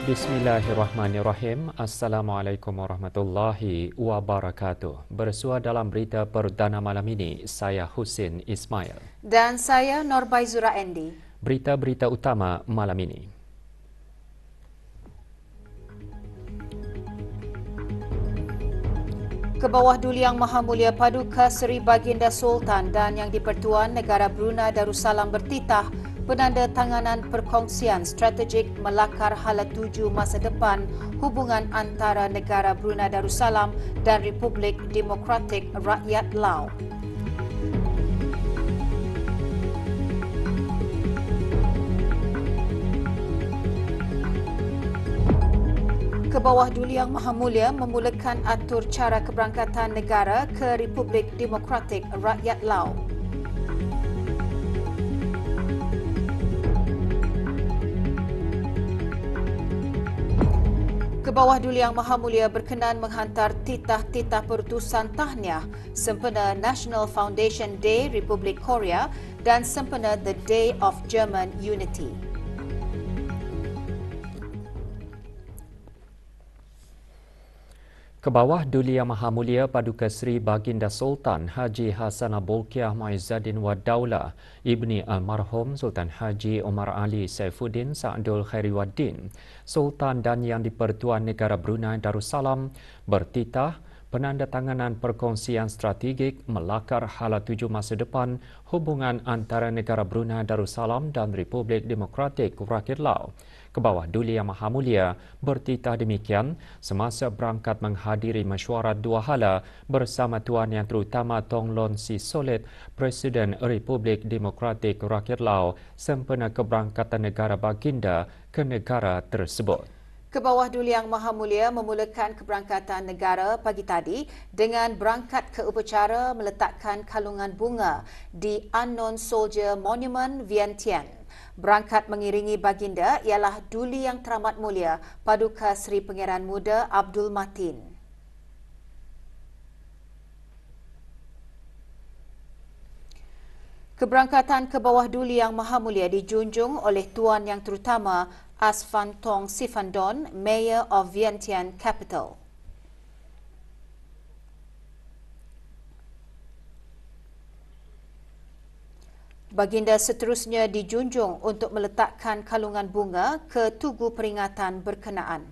Bismillahirrahmanirrahim. Assalamualaikum warahmatullahi wabarakatuh. Bersua dalam berita perdana malam ini, saya Husin Ismail. Dan saya Norbaizura Endi. Berita-berita utama malam ini. Kebawah Duli Yang Maha Mulia Paduka Seri Baginda Sultan dan Yang di-Pertuan Negara Brunei Darussalam bertitah penanda tanganan perkongsian strategik melakar hala tuju masa depan hubungan antara negara Brunei Darussalam dan Republik Demokratik Rakyat Lao. Kebawah Duli Yang Maha Mulia memulakan atur cara keberangkatan negara ke Republik Demokratik Rakyat Lao. Kebawah Duli Yang Maha Mulia berkenan menghantar titah-titah perutusan tahniah sempena National Foundation Day Republik Korea dan sempena The Day of German Unity. Kebawah Duli Yang Maha Mulia Paduka Seri Baginda Sultan Haji Hassanah Bolkiah Muizzaddin Wad-Daulah Ibni Almarhum Sultan Haji Omar Ali Saifuddin Sa'dul Khairiwaddin Sultan dan Yang di-Pertuan Negara Brunei Darussalam bertitah penandatanganan perkongsian strategik melakar hala tuju masa depan hubungan antara negara Brunei Darussalam dan Republik Demokratik Rakyat Lao. Kebawah Duli Yang Maha Mulia bertitah demikian semasa berangkat menghadiri mesyuarat dua hala bersama Tuan Yang Terutama Tong Lon Si Solet, Presiden Republik Demokratik Rakyat Lao sempena keberangkatan negara baginda ke negara tersebut. Kebawah Duli Yang Maha Mulia memulakan keberangkatan negara pagi tadi dengan berangkat ke upacara meletakkan kalungan bunga di Unknown Soldier Monument Vientiane. Berangkat mengiringi baginda ialah Duli Yang Teramat Mulia Paduka Seri Pangeran Muda Abdul Matin. Keberangkatan ke bawah Duli Yang Maha Mulia dijunjung oleh Tuan Yang Terutama Asfan Tong Sifandon, Mayor of Vientiane Capital. Baginda seterusnya dijunjung untuk meletakkan kalungan bunga ke tugu peringatan berkenaan.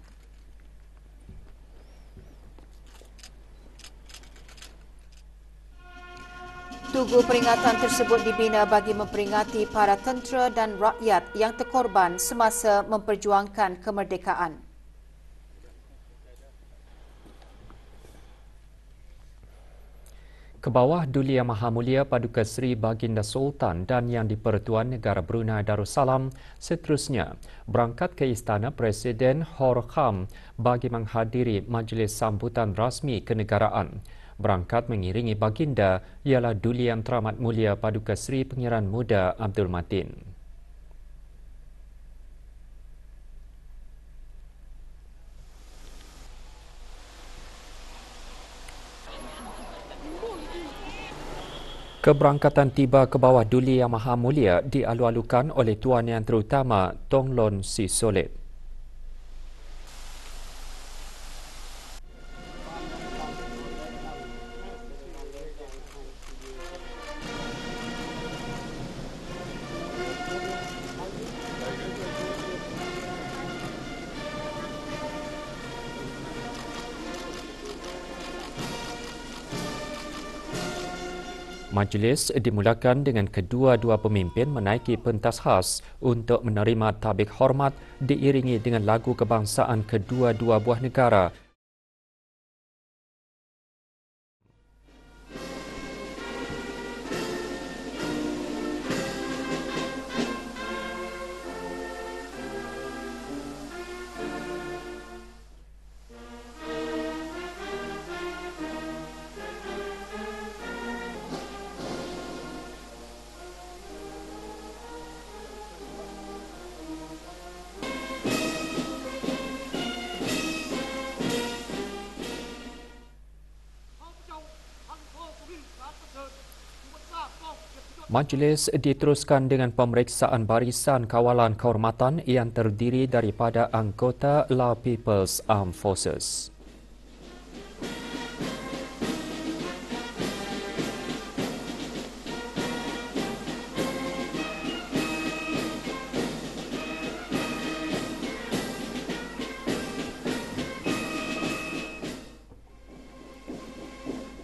Tugu peringatan tersebut dibina bagi memperingati para tentera dan rakyat yang terkorban semasa memperjuangkan kemerdekaan. Kebawah Duli Yang Maha Mulia Paduka Seri Baginda Sultan dan Yang di-Pertuan Negara Brunei Darussalam seterusnya berangkat ke Istana Presiden Horkham bagi menghadiri majlis sambutan rasmi kenegaraan. Berangkat mengiringi baginda ialah Duli Yang Teramat Mulia Paduka Seri Pangeran Muda Abdul Matin. Keberangkatan tiba ke bawah Duli Yang Maha Mulia dialu-alukan oleh Tuan Yang Terutama Tong Lon Si Solet. Majlis dimulakan dengan kedua-dua pemimpin menaiki pentas khas untuk menerima tabik hormat diiringi dengan lagu kebangsaan kedua-dua buah negara. Majlis diteruskan dengan pemeriksaan barisan kawalan kehormatan yang terdiri daripada anggota Lao People's Armed Forces.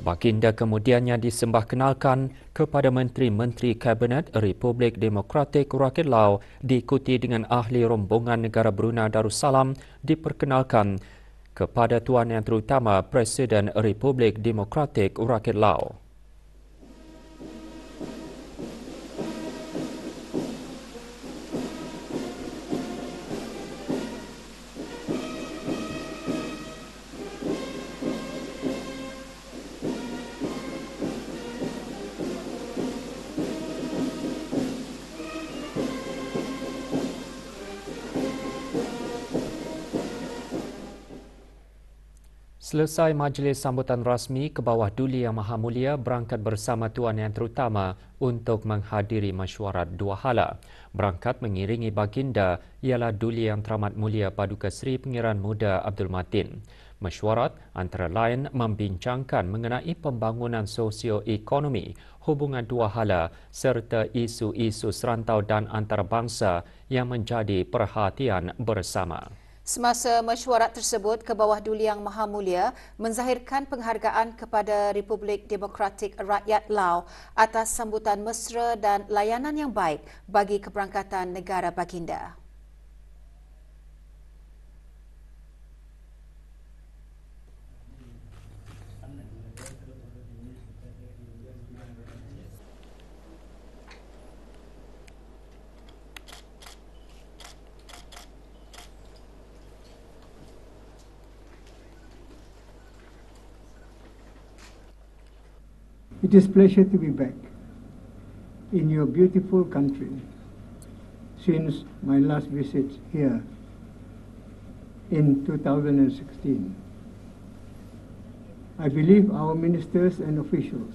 Baginda kemudiannya disembahkenalkan kepada Menteri-Menteri Kabinet Republik Demokratik Rakyat Lao diikuti dengan ahli rombongan negara Brunei Darussalam diperkenalkan kepada Tuan Yang Terutama Presiden Republik Demokratik Rakyat Lao. Selesai majlis sambutan rasmi, ke bawah Duli Yang Maha Mulia berangkat bersama Tuan Yang Terutama untuk menghadiri mesyuarat dua hala. Berangkat mengiringi baginda ialah Duli Yang Teramat Mulia Paduka Seri Pangeran Muda Abdul Matin. Mesyuarat antara lain membincangkan mengenai pembangunan sosio-ekonomi, hubungan dua hala serta isu-isu serantau dan antarabangsa yang menjadi perhatian bersama. Semasa mesyuarat tersebut, ke bawah Duli Yang Maha Mulia menzahirkan penghargaan kepada Republik Demokratik Rakyat Lao atas sambutan mesra dan layanan yang baik bagi keberangkatan negara baginda. It is a pleasure to be back in your beautiful country since my last visit here in 2016. I believe our ministers and officials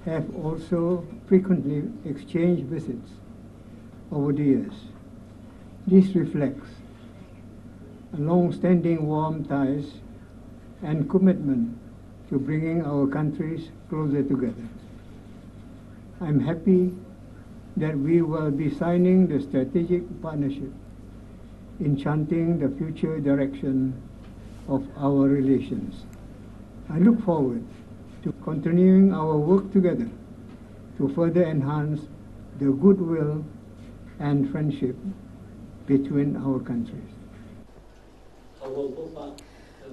have also frequently exchanged visits over the years. This reflects a long-standing warm ties and commitment to bringing our countries closer together. I'm happy that we will be signing the strategic partnership, enchanting the future direction of our relations. I look forward to continuing our work together to further enhance the goodwill and friendship between our countries.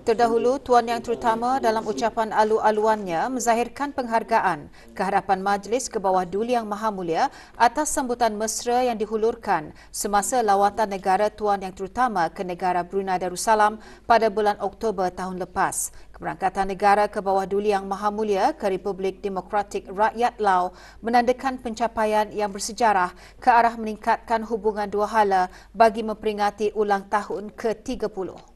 Terdahulu, Tuan Yang Terutama dalam ucapan alu-aluannya menzahirkan penghargaan ke hadapan Majlis ke bawah Duli Yang Maha Mulia atas sambutan mesra yang dihulurkan semasa lawatan negara Tuan Yang Terutama ke negara Brunei Darussalam pada bulan Oktober tahun lepas. Keberangkatan negara ke bawah Duli Yang Maha Mulia ke Republik Demokratik Rakyat Lao menandakan pencapaian yang bersejarah ke arah meningkatkan hubungan dua hala bagi memperingati ulang tahun ke-30.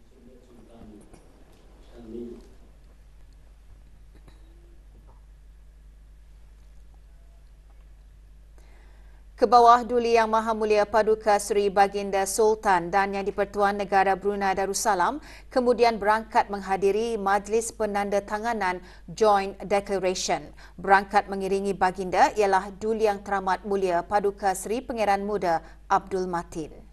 Ke bawah Duli Yang Maha Mulia Paduka Seri Baginda Sultan dan Yang di-Pertuan Negara Brunei Darussalam kemudian berangkat menghadiri Majlis Penandatanganan Joint Declaration. Berangkat mengiringi baginda ialah Duli Yang Teramat Mulia Paduka Seri Pangeran Muda Abdul Matin.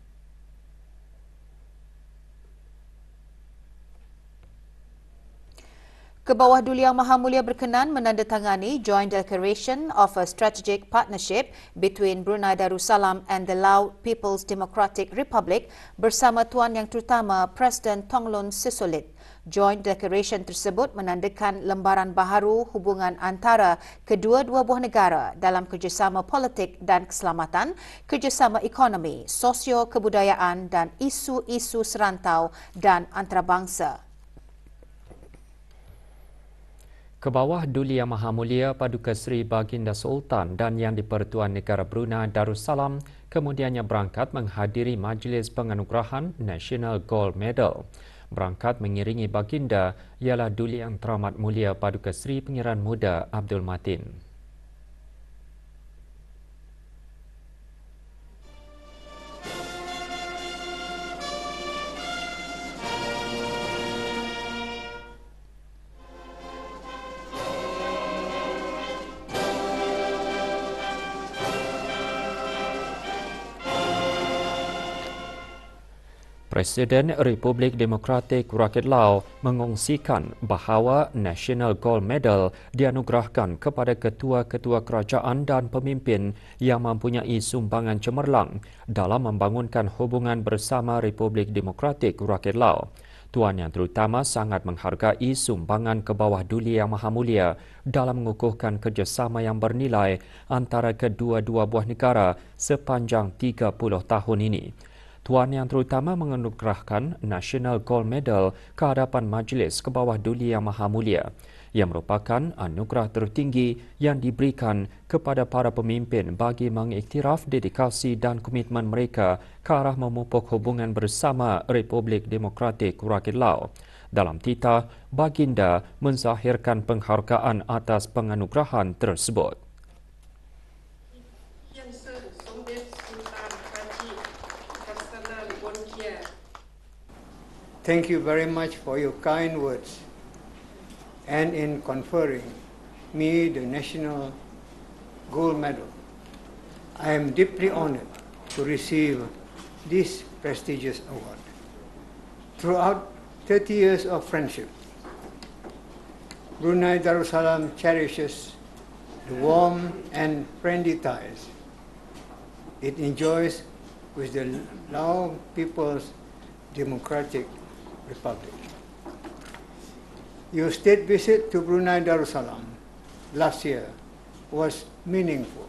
Ke bawah Duli Yang Maha Mulia berkenan menandatangani Joint Declaration of a Strategic Partnership between Brunei Darussalam and the Lao People's Democratic Republic bersama Tuan Yang Terutama Presiden Thongloun Sisoulith. Joint Declaration tersebut menandakan lembaran baharu hubungan antara kedua-dua buah negara dalam kerjasama politik dan keselamatan, kerjasama ekonomi, sosio-kebudayaan dan isu-isu serantau dan antarabangsa. Ke bawah Duli Yang Maha Mulia Paduka Seri Baginda Sultan dan Yang di-Pertuan Negara Brunei Darussalam kemudiannya berangkat menghadiri Majlis Penganugerahan National Gold Medal. Berangkat mengiringi baginda ialah Duli Yang Teramat Mulia Paduka Seri Pangeran Muda Abdul Matin. Presiden Republik Demokratik Rakyat Lao mengongsikan bahawa National Gold Medal dianugerahkan kepada ketua-ketua kerajaan dan pemimpin yang mempunyai sumbangan cemerlang dalam membangunkan hubungan bersama Republik Demokratik Rakyat Lao. Tuan Yang Terutama sangat menghargai sumbangan ke bawah Duli Yang Maha Mulia dalam mengukuhkan kerjasama yang bernilai antara kedua-dua buah negara sepanjang 30 tahun ini. Tuan Yang Terutama menganugerahkan National Gold Medal ke hadapan Majlis ke bawah Duli Yang Maha Mulia, yang merupakan anugerah tertinggi yang diberikan kepada para pemimpin bagi mengiktiraf dedikasi dan komitmen mereka ke arah memupuk hubungan bersama Republik Demokratik Rakyat Lao. Dalam titah, Baginda menzahirkan penghargaan atas penganugerahan tersebut. Thank you very much for your kind words and in conferring me the National Gold Medal. I am deeply honored to receive this prestigious award. Throughout 30 years of friendship, Brunei Darussalam cherishes the warm and friendly ties it enjoys with the Lao People's Democratic Republic. Your state visit to Brunei Darussalam last year was meaningful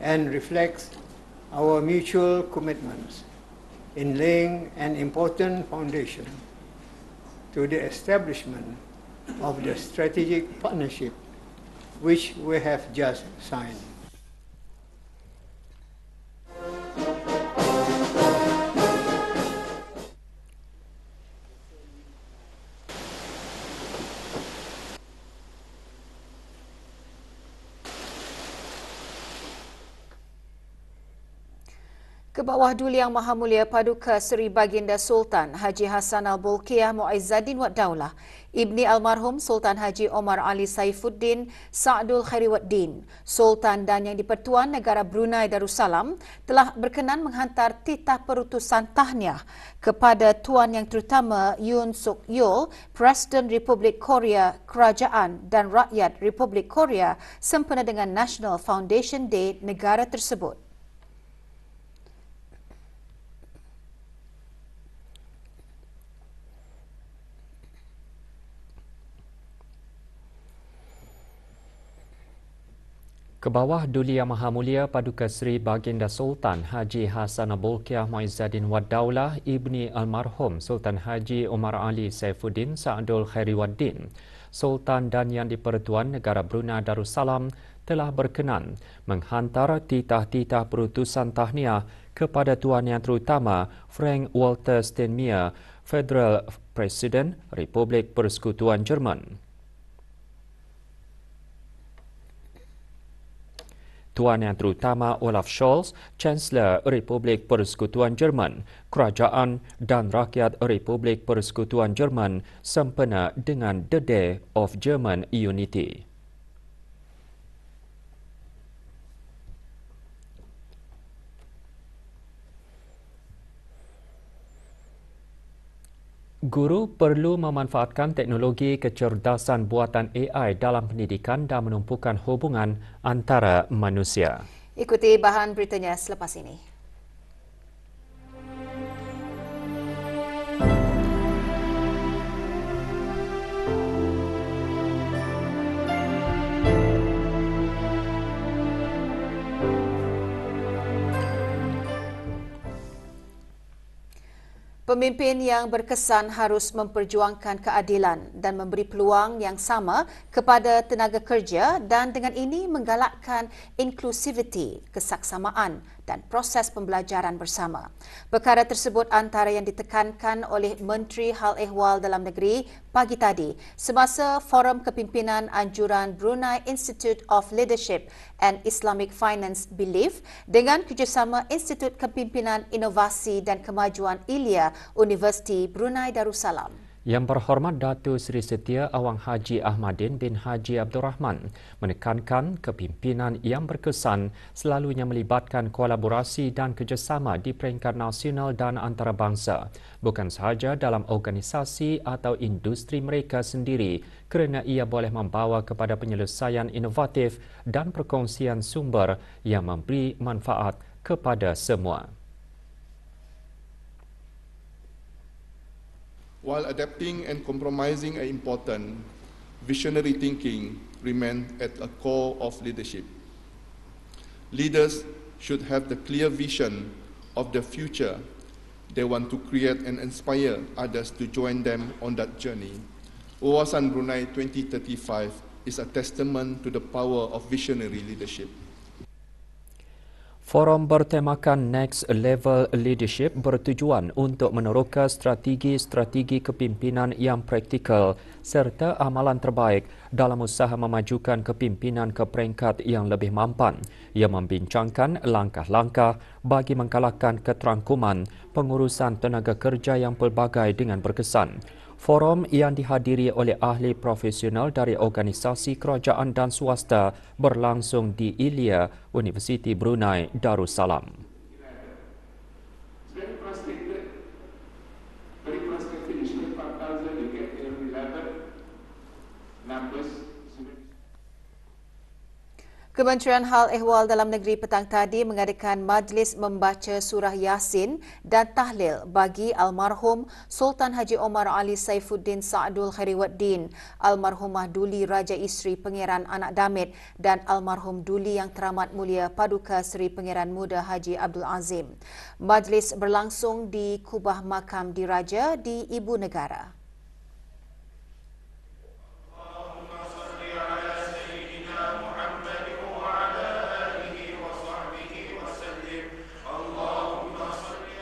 and reflects our mutual commitments in laying an important foundation to the establishment of the strategic partnership which we have just signed. Ke bawah Duli Yang Maha Mulia Paduka Seri Baginda Sultan Haji Hassanal Bolkiah Muizzaddin Wad Daulah, Ibni Almarhum Sultan Haji Omar Ali Saifuddin Sa'dul Khairuddin, Sultan dan Yang di-Pertuan Negara Brunei Darussalam telah berkenan menghantar titah perutusan tahniah kepada Tuan Yang Terutama Yoon Suk Yeol, Presiden Republik Korea, Kerajaan dan Rakyat Republik Korea sempena dengan National Foundation Day negara tersebut. Ke bawah Duli Yang Maha Mulia Paduka Seri Baginda Sultan Haji Hassanal Bolkiah Muizzaddin Wad Daulah, Ibni Almarhum Sultan Haji Omar Ali Saifuddin Sa'dul Khairuddin, Sultan dan Yang di-Pertuan Negara Brunei Darussalam telah berkenan menghantar titah-titah perutusan tahniah kepada Tuan Yang Terutama Frank Walter Steinmeier, Federal President Republik Persekutuan Jerman. Tuan Yang Terutama Olaf Scholz, Chancellor Republik Persekutuan Jerman, Kerajaan dan Rakyat Republik Persekutuan Jerman sempena dengan The Day of German Unity. Guru perlu memanfaatkan teknologi kecerdasan buatan AI dalam pendidikan dan menumpukan hubungan antara manusia. Ikuti bahan beritanya selepas ini. Pemimpin yang berkesan harus memperjuangkan keadilan dan memberi peluang yang sama kepada tenaga kerja dan dengan ini menggalakkan inklusiviti, kesaksamaan dan proses pembelajaran bersama. Perkara tersebut antara yang ditekankan oleh Menteri Hal Ehwal Dalam Negeri pagi tadi semasa Forum Kepimpinan Anjuran Brunei Institute of Leadership and Islamic Finance BELIF dengan kerjasama Institut Kepimpinan Inovasi dan Kemajuan Ilya Universiti Brunei Darussalam. Yang berhormat Datuk Seri Setia Awang Haji Ahmadin bin Haji Abdul Rahman menekankan kepimpinan yang berkesan selalunya melibatkan kolaborasi dan kerjasama di peringkat nasional dan antarabangsa, bukan sahaja dalam organisasi atau industri mereka sendiri kerana ia boleh membawa kepada penyelesaian inovatif dan perkongsian sumber yang memberi manfaat kepada semua. While adapting and compromising are important, visionary thinking remains at the core of leadership. Leaders should have the clear vision of the future they want to create and inspire others to join them on that journey. Wawasan Brunei 2035 is a testament to the power of visionary leadership. Forum bertemakan Next Level Leadership bertujuan untuk meneroka strategi-strategi kepimpinan yang praktikal serta amalan terbaik dalam usaha memajukan kepimpinan ke peringkat yang lebih mampan. Ia membincangkan langkah-langkah bagi mengalahkan keterangkuman pengurusan tenaga kerja yang pelbagai dengan berkesan. Forum yang dihadiri oleh ahli profesional dari organisasi kerajaan dan swasta berlangsung di Ilia, Universiti Brunei Darussalam. Kementerian Hal Ehwal Dalam Negeri petang tadi mengadakan majlis membaca surah Yasin dan tahlil bagi almarhum Sultan Haji Omar Ali Saifuddin Sa'dul Khairiwaddin, almarhumah Duli Raja Isri Pangeran Anak Damit dan almarhum Duli Yang Teramat Mulia Paduka Seri Pangeran Muda Haji Abdul Azim. Majlis berlangsung di Kubah Makam Diraja di Ibu Negara.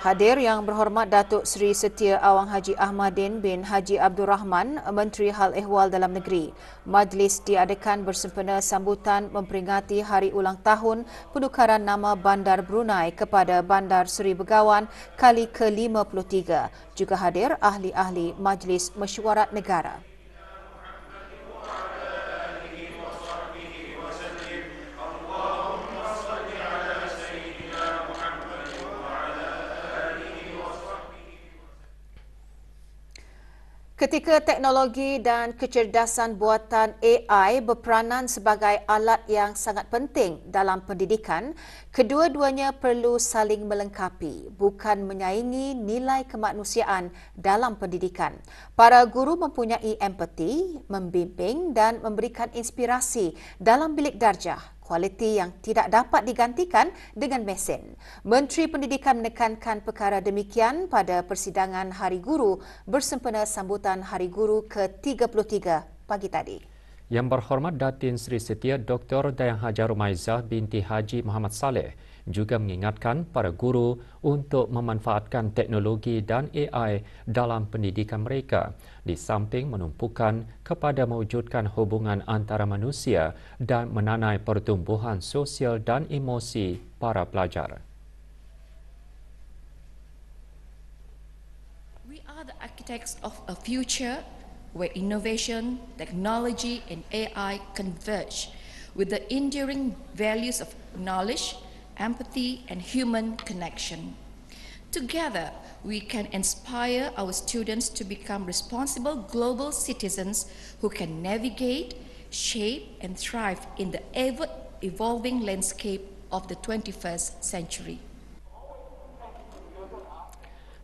Hadir Yang Berhormat Datuk Seri Setia Awang Haji Ahmadin bin Haji Abdul Rahman, Menteri Hal Ehwal Dalam Negeri. Majlis diadakan bersempena sambutan memperingati Hari Ulang Tahun penukaran nama Bandar Brunei kepada Bandar Seri Begawan kali ke-53. Juga hadir ahli-ahli Majlis Mesyuarat Negara. Ketika teknologi dan kecerdasan buatan AI berperanan sebagai alat yang sangat penting dalam pendidikan, kedua-duanya perlu saling melengkapi, bukan menyaingi nilai kemanusiaan dalam pendidikan. Para guru mempunyai empati, membimbing dan memberikan inspirasi dalam bilik darjah, kualiti yang tidak dapat digantikan dengan mesin. Menteri Pendidikan menekankan perkara demikian pada persidangan Hari Guru bersempena sambutan Hari Guru ke-33 pagi tadi. Yang Berhormat Datin Seri Setia Dr. Dayang Haja Rumaizah binti Haji Muhammad Saleh juga mengingatkan para guru untuk memanfaatkan teknologi dan AI dalam pendidikan mereka, di samping menumpukan kepada mewujudkan hubungan antara manusia dan menanai pertumbuhan sosial dan emosi para pelajar. We are the architects of a future where innovation, technology and AI converge with the enduring values of knowledge, empathy and human connection. Together, we can inspire our students to become responsible global citizens who can navigate, shape and thrive in the ever-evolving landscape of the 21st century.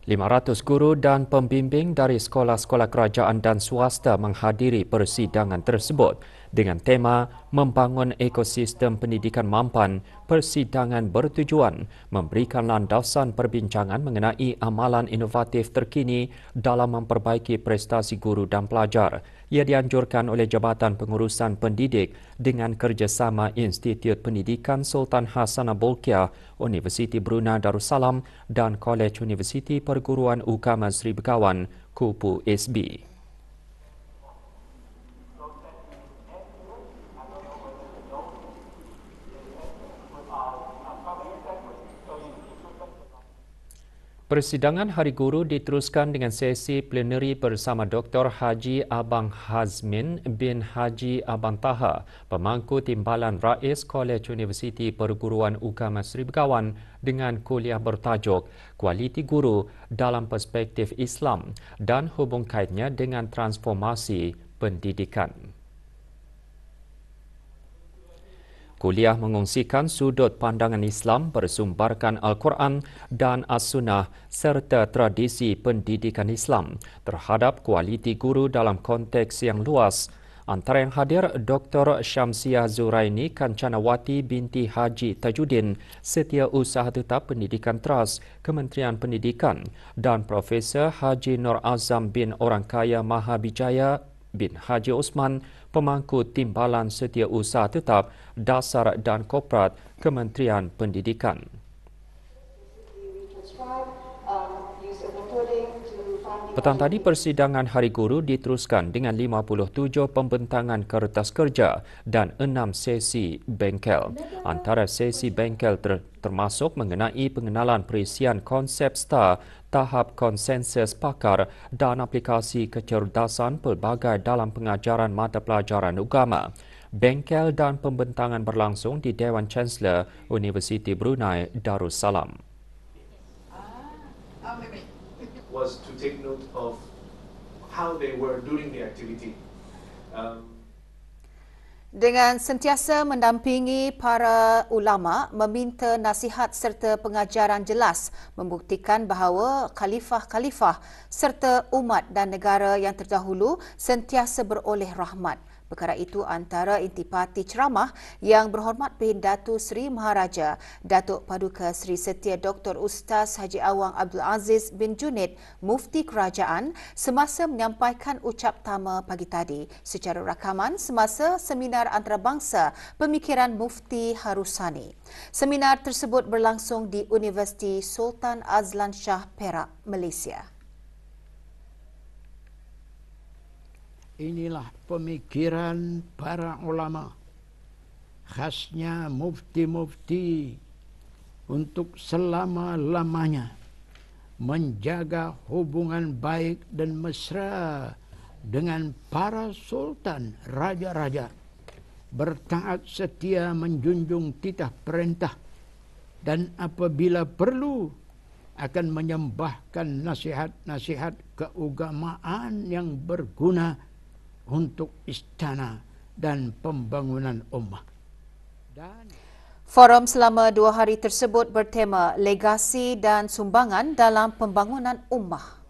500 guru dan pembimbing dari sekolah-sekolah kerajaan dan swasta menghadiri persidangan tersebut dengan tema Membangun Ekosistem Pendidikan Mampan. Persidangan bertujuan memberikan landasan perbincangan mengenai amalan inovatif terkini dalam memperbaiki prestasi guru dan pelajar. Ia dianjurkan oleh Jabatan Pengurusan Pendidik dengan kerjasama Institut Pendidikan Sultan Hassanah Bolkiah, Universiti Brunei Darussalam dan Kolej Universiti Perguruan Agama Seri Begawan, Kupu SB. Persidangan Hari Guru diteruskan dengan sesi plenary bersama Dr. Haji Abang Hazmin bin Haji Abang Taha, pemangku timbalan Rais Kolej Universiti Perguruan Ugama Seri Begawan dengan kuliah bertajuk Kualiti Guru dalam Perspektif Islam dan hubung kaitnya dengan transformasi pendidikan. Kuliah mengongsikan sudut pandangan Islam bersumbarkan Al-Quran dan As-Sunnah serta tradisi pendidikan Islam terhadap kualiti guru dalam konteks yang luas. Antara yang hadir Dr. Syamsiah Zuraini Kancanawati binti Haji Tajuddin, Setiausaha Tetap Pendidikan Tras Kementerian Pendidikan, dan Profesor Haji Nur Azam bin Orangkaya Mahabijaya bin Haji Osman, pemangku timbalan Setiausaha Tetap Dasar dan Korporat Kementerian Pendidikan. Petang tadi, persidangan Hari Guru diteruskan dengan 57 pembentangan kertas kerja dan 6 sesi bengkel. Antara sesi bengkel termasuk mengenai pengenalan perisian konsep STAR, tahap konsensus pakar dan aplikasi kecerdasan pelbagai dalam pengajaran mata pelajaran agama. Bengkel dan pembentangan berlangsung di Dewan Chancellor Universiti Brunei Darussalam. Was to take note of how they were during the activity. Dengan sentiasa mendampingi para ulama, meminta nasihat serta pengajaran jelas membuktikan bahawa khalifah-khalifah serta umat dan negara yang terdahulu sentiasa beroleh rahmat. Perkara itu antara intipati ceramah yang berhormat Bin Datuk Seri Maharaja Datuk Paduka Seri Setia Dr. Ustaz Haji Awang Abdul Aziz bin Junid, Mufti Kerajaan, semasa menyampaikan ucap tama pagi tadi secara rakaman semasa seminar antarabangsa pemikiran Mufti Harusani. Seminar tersebut berlangsung di Universiti Sultan Azlan Shah Perak, Malaysia. Inilah pemikiran para ulama, khasnya mufti-mufti, untuk selama-lamanya menjaga hubungan baik dan mesra dengan para sultan, raja-raja, bertaat setia menjunjung titah perintah, dan apabila perlu akan menyembahkan nasihat-nasihat keagamaan yang berguna untuk istana dan pembangunan ummah. Forum selama 2 hari tersebut bertema legasi dan sumbangan dalam pembangunan ummah.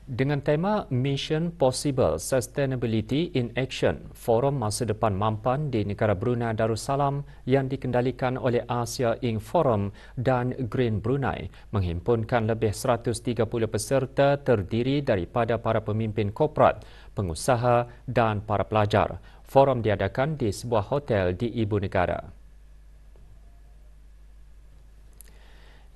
Dengan tema Mission Possible Sustainability in Action, Forum Masa Depan Mampan di negara Brunei Darussalam yang dikendalikan oleh Asia Inc. Forum dan Green Brunei menghimpunkan lebih 130 peserta terdiri daripada para pemimpin korporat, pengusaha dan para pelajar. Forum diadakan di sebuah hotel di Ibu Negara.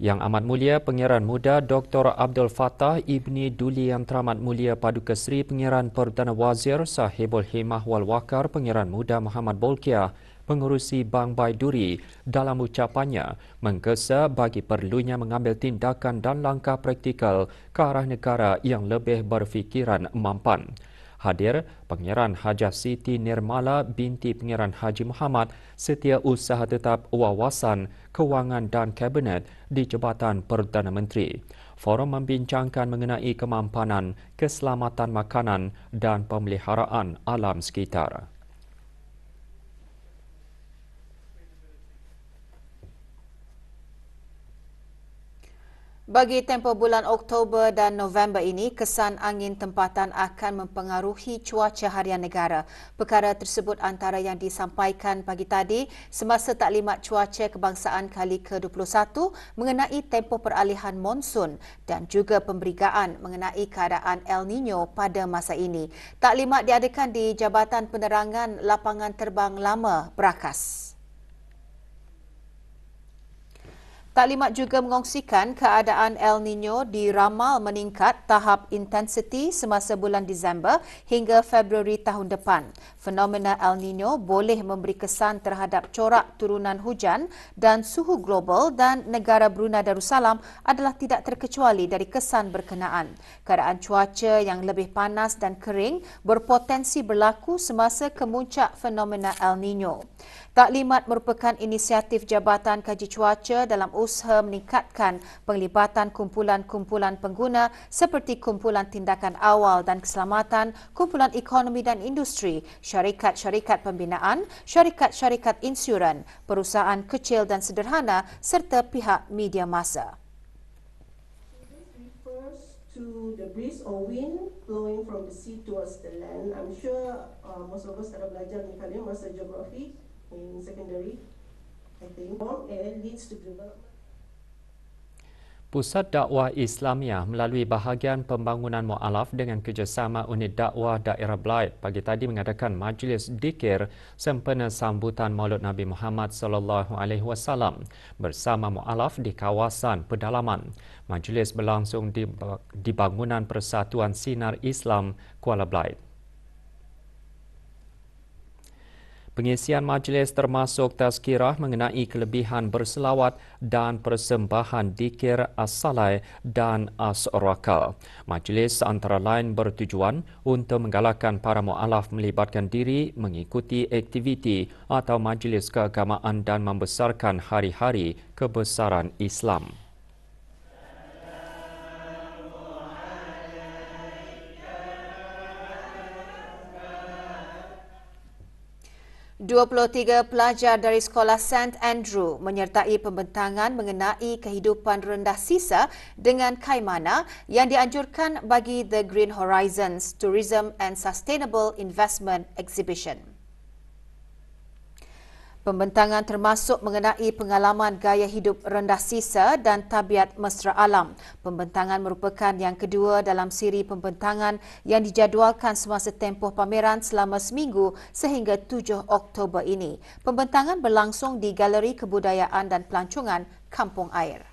Yang Amat Mulia Pengiran Muda Dr. Abdul Fattah Ibni Duli Yang Teramat Mulia Paduka Seri Pengiran Perdana Wazir Sahibul Himah Wal Wakar Pengiran Muda Muhammad Bolkiah, Pengerusi Bank Baiduri, dalam ucapannya menggesa bagi perlunya mengambil tindakan dan langkah praktikal ke arah negara yang lebih berfikiran mampan. Hadir Pengiran Hajah Siti Nirmala binti Pengiran Haji Muhammad, Setiausaha Tetap Wawasan, Kewangan dan Kabinet di Jabatan Perdana Menteri. Forum membincangkan mengenai kemampanan, keselamatan makanan dan pemeliharaan alam sekitar. Bagi tempoh bulan Oktober dan November ini, kesan angin tempatan akan mempengaruhi cuaca harian negara. Perkara tersebut antara yang disampaikan pagi tadi semasa taklimat cuaca kebangsaan kali ke-21 mengenai tempoh peralihan monsun dan juga pemberigaan mengenai keadaan El Nino pada masa ini. Taklimat diadakan di Jabatan Penerangan Lapangan Terbang Lama, Berakas. Taklimat juga mengongsikan keadaan El Nino diramal meningkat tahap intensiti semasa bulan Disember hingga Februari tahun depan. Fenomena El Nino boleh memberi kesan terhadap corak turunan hujan dan suhu global dan negara Brunei Darussalam adalah tidak terkecuali dari kesan berkenaan. Keadaan cuaca yang lebih panas dan kering berpotensi berlaku semasa kemuncak fenomena El Nino. Taklimat merupakan inisiatif Jabatan Kaji Cuaca dalam usaha meningkatkan penglibatan kumpulan-kumpulan pengguna seperti kumpulan tindakan awal dan keselamatan, kumpulan ekonomi dan industri, syarikat-syarikat pembinaan, syarikat-syarikat insuran, perusahaan kecil dan sederhana serta pihak media massa. To the breeze or wind blowing from the sea towards the land. I'm sure most of us ada belajar ni kalian masa geografi in secondary. I think warm air leads to development. Pusat Dakwah Islamiah melalui bahagian pembangunan mu'alaf dengan kerjasama unit dakwah daerah Belait pagi tadi mengadakan majlis dikir sempena sambutan Maulud Nabi Muhammad SAW bersama mu'alaf di kawasan pedalaman. Majlis berlangsung di bangunan Persatuan Sinar Islam Kuala Belait. Pengisian majlis termasuk tazkirah mengenai kelebihan berselawat dan persembahan dikir as-salai dan as-raka. Majlis antara lain bertujuan untuk menggalakkan para mu'alaf melibatkan diri mengikuti aktiviti atau majlis keagamaan dan membesarkan hari-hari kebesaran Islam. 23 pelajar dari Sekolah St. Andrew menyertai pembentangan mengenai kehidupan rendah sisa dengan kaimana yang dianjurkan bagi The Green Horizons Tourism and Sustainable Investment Exhibition. Pembentangan termasuk mengenai pengalaman gaya hidup rendah sisa dan tabiat mesra alam. Pembentangan merupakan yang kedua dalam siri pembentangan yang dijadualkan semasa tempoh pameran selama seminggu sehingga 7 Oktober ini. Pembentangan berlangsung di Galeri Kebudayaan dan Pelancongan Kampung Air.